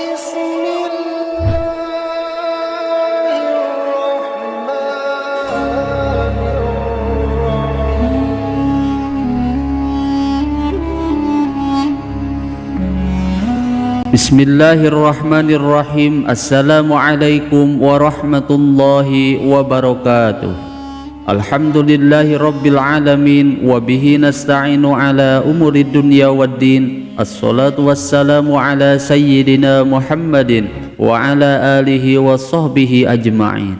بسم الله الرحمن الرحيم Bismillahirrahmanirrahim. Assalamualaikum warahmatullahi wabarakatuh. Alhamdulillahi rabbil alamin. Wabihi nasta'inu ala umuri dunya waddin. Assalatu wassalamu ala sayyidina Muhammadin wa ala alihi wa sahbihi ajma'in.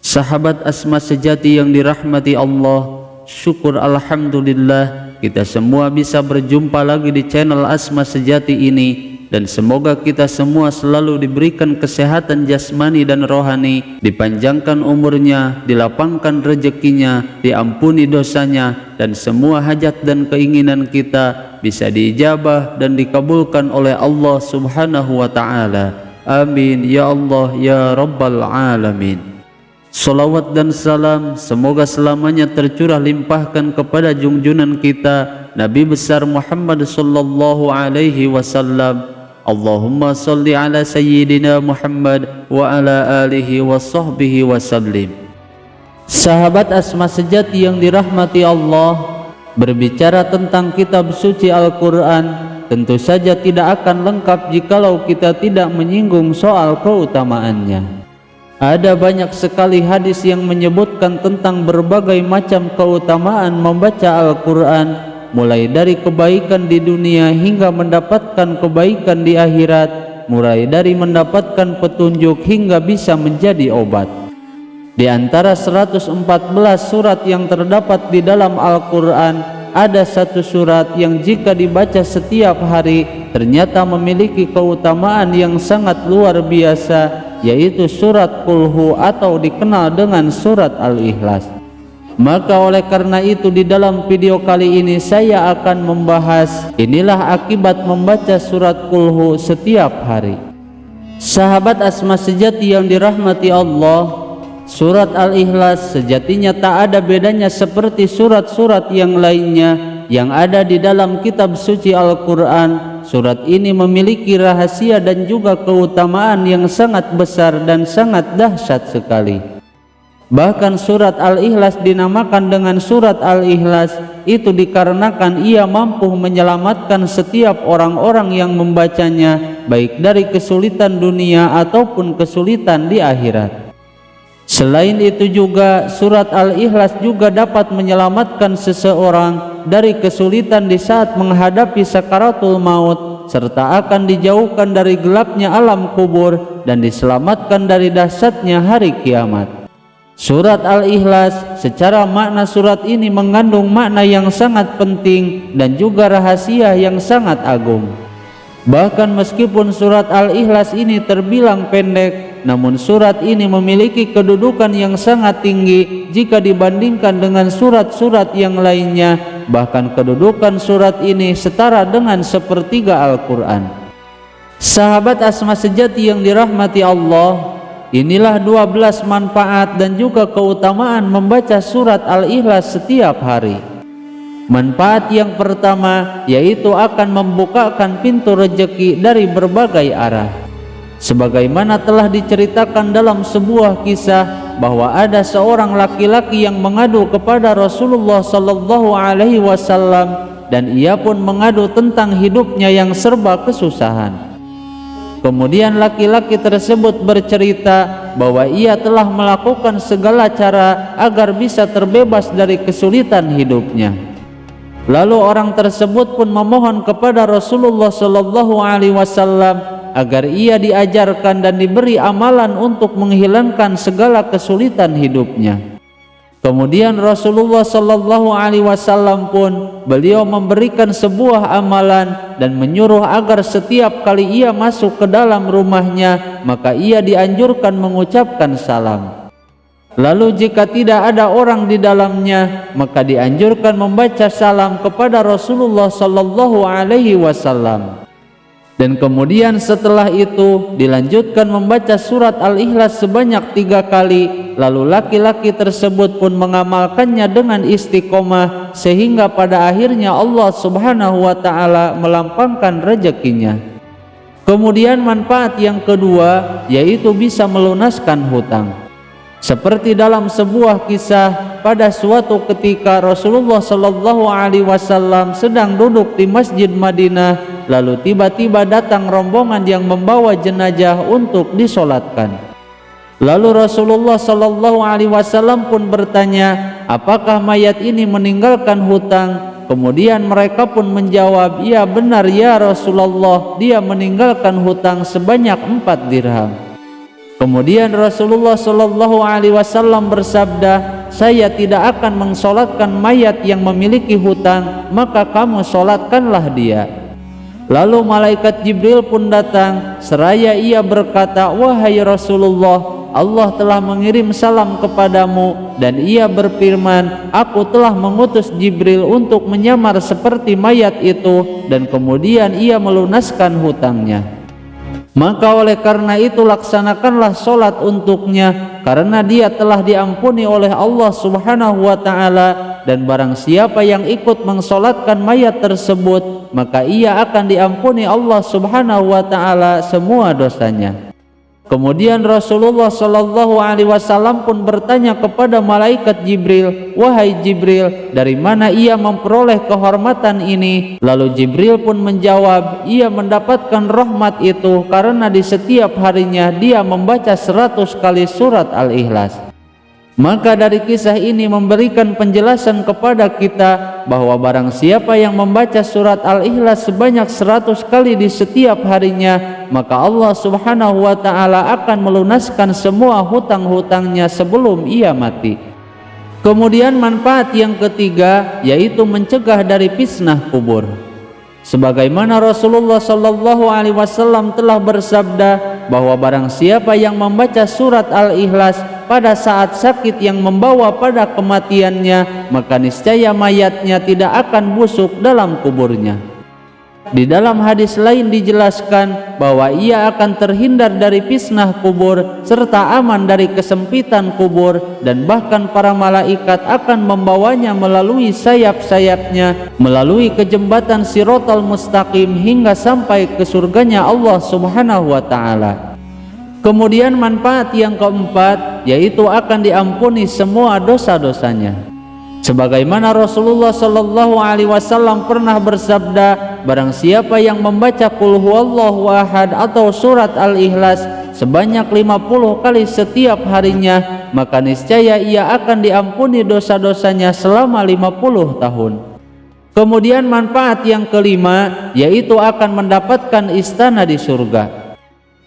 Sahabat Asma sejati yang dirahmati Allah, syukur alhamdulillah kita semua bisa berjumpa lagi di channel Asma Sejati ini. Dan semoga kita semua selalu diberikan kesehatan jasmani dan rohani, dipanjangkan umurnya, dilapangkan rezekinya, diampuni dosanya, dan semua hajat dan keinginan kita bisa diijabah dan dikabulkan oleh Allah Subhanahu wa Ta'ala. Amin ya Allah ya Rabbal Alamin. Salawat dan salam semoga selamanya tercurah limpahkan kepada junjunan kita Nabi besar Muhammad sallallahu alaihi wasallam. Allahumma salli ala sayyidina Muhammad wa ala alihi wa sahbihi wa sallim. Sahabat Asma Sejati yang dirahmati Allah, berbicara tentang kitab suci Al-Quran tentu saja tidak akan lengkap jikalau kita tidak menyinggung soal keutamaannya. Ada banyak sekali hadis yang menyebutkan tentang berbagai macam keutamaan membaca Al-Quran, mulai dari kebaikan di dunia hingga mendapatkan kebaikan di akhirat, mulai dari mendapatkan petunjuk hingga bisa menjadi obat. Di antara 114 surat yang terdapat di dalam Al-Quran, ada satu surat yang jika dibaca setiap hari ternyata memiliki keutamaan yang sangat luar biasa, yaitu surat Qul atau dikenal dengan surat Al-Ikhlas. Maka oleh karena itu di dalam video kali ini saya akan membahas inilah akibat membaca surat Qul setiap hari. Sahabat Asma Sejati yang dirahmati Allah, surat Al-Ikhlas sejatinya tak ada bedanya seperti surat-surat yang lainnya yang ada di dalam kitab suci Al-Quran. Surat ini memiliki rahasia dan juga keutamaan yang sangat besar dan sangat dahsyat sekali. Bahkan surat Al-Ikhlas dinamakan dengan surat Al-Ikhlas itu dikarenakan ia mampu menyelamatkan setiap orang-orang yang membacanya, baik dari kesulitan dunia ataupun kesulitan di akhirat. Selain itu juga surat Al-Ikhlas juga dapat menyelamatkan seseorang dari kesulitan di saat menghadapi sakaratul maut, serta akan dijauhkan dari gelapnya alam kubur dan diselamatkan dari dahsyatnya hari kiamat. Surat Al-Ikhlas secara makna surat ini mengandung makna yang sangat penting dan juga rahasia yang sangat agung. Bahkan meskipun surat Al-Ikhlas ini terbilang pendek, namun surat ini memiliki kedudukan yang sangat tinggi jika dibandingkan dengan surat-surat yang lainnya. Bahkan kedudukan surat ini setara dengan sepertiga Al-Quran. Sahabat Asma Sejati yang dirahmati Allah, inilah 12 manfaat dan juga keutamaan membaca surat Al-Ikhlas setiap hari. Manfaat yang pertama yaitu akan membukakan pintu rezeki dari berbagai arah. Sebagaimana telah diceritakan dalam sebuah kisah bahwa ada seorang laki-laki yang mengadu kepada Rasulullah sallallahu alaihi wasallam dan ia pun mengadu tentang hidupnya yang serba kesusahan. Kemudian laki-laki tersebut bercerita bahwa ia telah melakukan segala cara agar bisa terbebas dari kesulitan hidupnya. Lalu orang tersebut pun memohon kepada Rasulullah sallallahu alaihi wasallam agar ia diajarkan dan diberi amalan untuk menghilangkan segala kesulitan hidupnya. Kemudian Rasulullah sallallahu alaihi wasallam pun beliau memberikan sebuah amalan dan menyuruh agar setiap kali ia masuk ke dalam rumahnya maka ia dianjurkan mengucapkan salam. Lalu jika tidak ada orang di dalamnya maka dianjurkan membaca salam kepada Rasulullah sallallahu alaihi wasallam. Dan kemudian setelah itu dilanjutkan membaca surat Al-Ikhlas sebanyak 3 kali. Lalu laki-laki tersebut pun mengamalkannya dengan istiqomah sehingga pada akhirnya Allah Subhanahu wa Ta'ala melampangkan rezekinya. Kemudian manfaat yang kedua yaitu bisa melunaskan hutang. Seperti dalam sebuah kisah, pada suatu ketika Rasulullah Shallallahu Alaihi Wasallam sedang duduk di Masjid Madinah, lalu tiba-tiba datang rombongan yang membawa jenazah untuk disolatkan. Lalu Rasulullah Shallallahu Alaihi Wasallam pun bertanya, apakah mayat ini meninggalkan hutang? Kemudian mereka pun menjawab, ya benar ya Rasulullah, dia meninggalkan hutang sebanyak 4 dirham. Kemudian Rasulullah Shallallahu Alaihi Wasallam bersabda, saya tidak akan mensolatkan mayat yang memiliki hutang, maka kamu solatkanlah dia. Lalu malaikat Jibril pun datang, seraya ia berkata, wahai Rasulullah, Allah telah mengirim salam kepadamu dan ia berfirman, aku telah mengutus Jibril untuk menyamar seperti mayat itu dan kemudian ia melunaskan hutangnya. Maka oleh karena itu laksanakanlah solat untuknya, karena dia telah diampuni oleh Allah Subhanahu wa ta'ala, dan barang siapa yang ikut mensolatkan mayat tersebut, maka ia akan diampuni Allah Subhanahu wa ta'ala semua dosanya. Kemudian Rasulullah Shallallahu Alaihi Wasallam pun bertanya kepada malaikat Jibril, wahai Jibril, dari mana ia memperoleh kehormatan ini? Lalu Jibril pun menjawab, ia mendapatkan rahmat itu karena di setiap harinya dia membaca 100 kali surat Al-Ikhlas. Maka dari kisah ini memberikan penjelasan kepada kita bahwa barang siapa yang membaca surat Al-Ikhlas sebanyak 100 kali di setiap harinya, maka Allah Subhanahu wa ta'ala akan melunaskan semua hutang-hutangnya sebelum ia mati. Kemudian manfaat yang ketiga yaitu mencegah dari fitnah kubur. Sebagaimana Rasulullah Shallallahu Alaihi Wasallam telah bersabda bahwa barang siapa yang membaca surat Al-Ikhlas pada saat sakit yang membawa pada kematiannya, maka niscaya mayatnya tidak akan busuk dalam kuburnya. Di dalam hadis lain dijelaskan bahwa ia akan terhindar dari fitnah kubur serta aman dari kesempitan kubur, dan bahkan para malaikat akan membawanya melalui sayap-sayapnya melalui ke jembatan Shiratal Mustaqim hingga sampai ke surganya Allah Subhanahu wa ta'ala. Kemudian manfaat yang keempat yaitu akan diampuni semua dosa-dosanya. Sebagaimana Rasulullah Shallallahu Alaihi Wasallam pernah bersabda, barang siapa yang membaca Qul Huwallahu Ahad atau surat Al-Ikhlas sebanyak 50 kali setiap harinya, maka niscaya ia akan diampuni dosa-dosanya selama 50 tahun. Kemudian manfaat yang kelima yaitu akan mendapatkan istana di surga.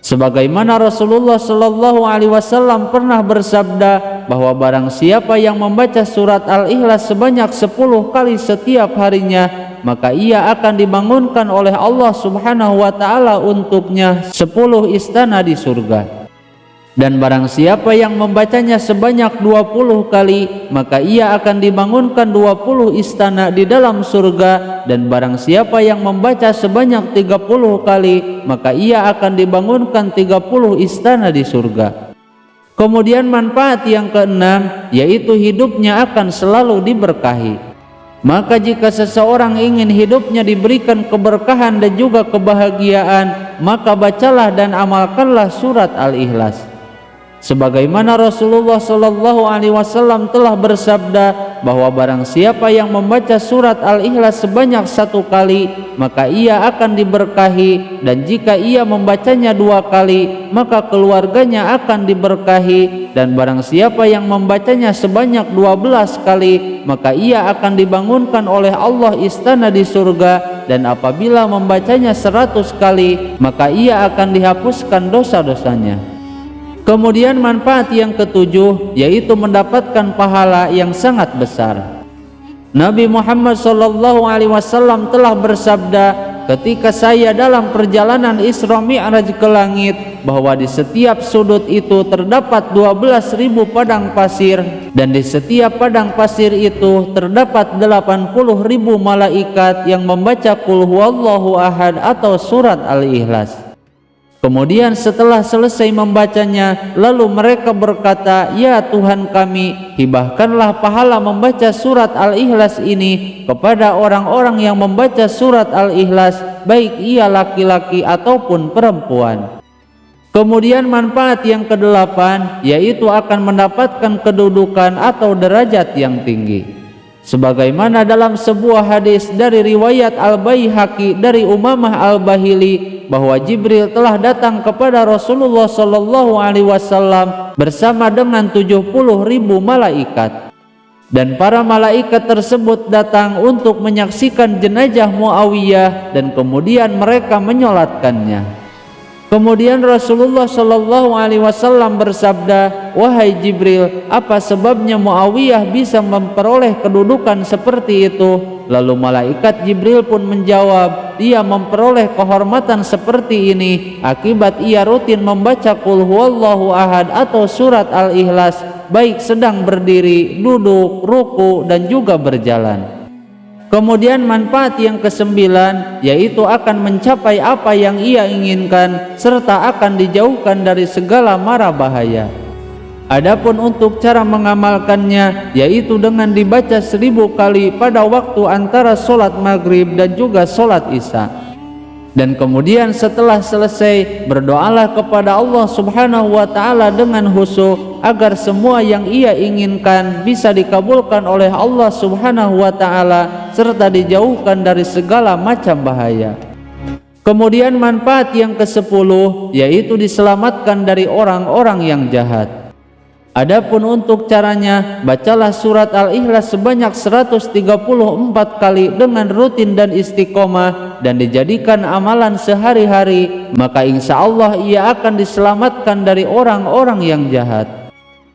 Sebagaimana Rasulullah Shallallahu Alaihi Wasallam pernah bersabda bahwa barang siapa yang membaca surat Al-Ikhlas sebanyak 10 kali setiap harinya, maka ia akan dibangunkan oleh Allah Subhanahu wa ta'ala untuknya 10 istana di surga. Dan barang siapa yang membacanya sebanyak 20 kali, maka ia akan dibangunkan 20 istana di dalam surga. Dan barang siapa yang membaca sebanyak 30 kali, maka ia akan dibangunkan 30 istana di surga. Kemudian manfaat yang keenam yaitu hidupnya akan selalu diberkahi. Maka jika seseorang ingin hidupnya diberikan keberkahan dan juga kebahagiaan, maka bacalah dan amalkanlah surat Al-Ikhlas. Sebagaimana Rasulullah Shallallahu Alaihi Wasallam telah bersabda bahwa barang siapa yang membaca surat Al-Ikhlas sebanyak 1 kali, maka ia akan diberkahi, dan jika ia membacanya 2 kali, maka keluarganya akan diberkahi, dan barang siapa yang membacanya sebanyak 12 kali, maka ia akan dibangunkan oleh Allah istana di surga, dan apabila membacanya 100 kali, maka ia akan dihapuskan dosa-dosanya. Kemudian manfaat yang ketujuh yaitu mendapatkan pahala yang sangat besar. Nabi Muhammad SAW telah bersabda, ketika saya dalam perjalanan Isra Mi'raj ke langit, bahwa di setiap sudut itu terdapat 12.000 padang pasir, dan di setiap padang pasir itu terdapat 80.000 malaikat yang membaca Qul Huwallahu Ahad atau surat Al-Ikhlas. Kemudian setelah selesai membacanya, lalu mereka berkata, "Ya Tuhan kami, hibahkanlah pahala membaca surat Al-Ikhlas ini kepada orang-orang yang membaca surat Al-Ikhlas, baik ia laki-laki ataupun perempuan." Kemudian manfaat yang kedelapan, yaitu akan mendapatkan kedudukan atau derajat yang tinggi. Sebagaimana dalam sebuah hadis dari riwayat Al-Baihaqi dari Umamah Al-Bahili bahwa Jibril telah datang kepada Rasulullah sallallahu alaihi wasallam bersama dengan 70.000 malaikat. Dan para malaikat tersebut datang untuk menyaksikan jenazah Muawiyah dan kemudian mereka menyolatkannya. Kemudian Rasulullah sallallahu alaihi wasallam bersabda, "Wahai Jibril, apa sebabnya Muawiyah bisa memperoleh kedudukan seperti itu?" Lalu malaikat Jibril pun menjawab, "Dia memperoleh kehormatan seperti ini akibat ia rutin membaca Qul huwallahu ahad atau surat Al-Ikhlas, baik sedang berdiri, duduk, ruku, dan juga berjalan." Kemudian manfaat yang kesembilan, yaitu akan mencapai apa yang ia inginkan serta akan dijauhkan dari segala mara bahaya. Adapun untuk cara mengamalkannya, yaitu dengan dibaca 1000 kali pada waktu antara sholat maghrib dan juga sholat isya. Dan kemudian setelah selesai, berdoalah kepada Allah subhanahu wa ta'ala dengan khusyuk agar semua yang ia inginkan bisa dikabulkan oleh Allah subhanahu wa ta'ala serta dijauhkan dari segala macam bahaya. Kemudian manfaat yang ke-10, yaitu diselamatkan dari orang-orang yang jahat. Adapun untuk caranya, bacalah surat Al-Ikhlas sebanyak 134 kali dengan rutin dan istiqomah dan dijadikan amalan sehari-hari, maka insya Allah ia akan diselamatkan dari orang-orang yang jahat.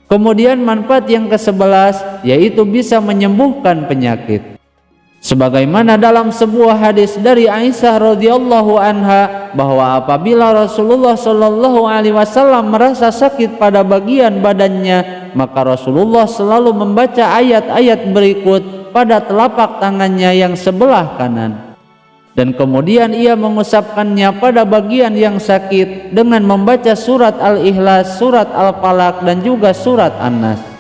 Kemudian manfaat yang ke-11, yaitu bisa menyembuhkan penyakit. Sebagaimana dalam sebuah hadis dari Aisyah radhiyallahu anha bahwa apabila Rasulullah sallallahu alaihi wasallam merasa sakit pada bagian badannya, maka Rasulullah selalu membaca ayat-ayat berikut pada telapak tangannya yang sebelah kanan. Dan kemudian ia mengusapkannya pada bagian yang sakit dengan membaca surat Al-Ikhlas, surat Al-Falaq, dan juga surat An-Nas.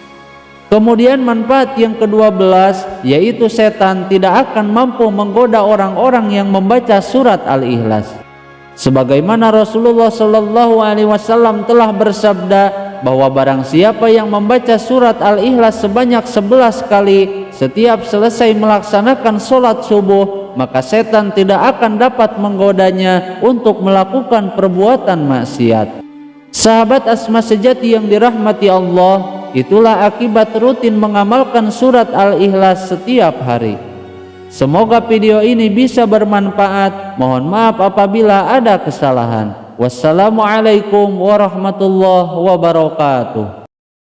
Kemudian manfaat yang ke-12, yaitu setan tidak akan mampu menggoda orang-orang yang membaca surat Al-Ikhlas. Sebagaimana Rasulullah sallallahu alaihi wasallam telah bersabda bahwa barang siapa yang membaca surat Al-Ikhlas sebanyak 11 kali setiap selesai melaksanakan sholat subuh, maka setan tidak akan dapat menggodanya untuk melakukan perbuatan maksiat. Sahabat Asma sejati yang dirahmati Allah, itulah akibat rutin mengamalkan surat Al-Ikhlas setiap hari. Semoga video ini bisa bermanfaat. Mohon maaf apabila ada kesalahan. Wassalamualaikum warahmatullahi wabarakatuh.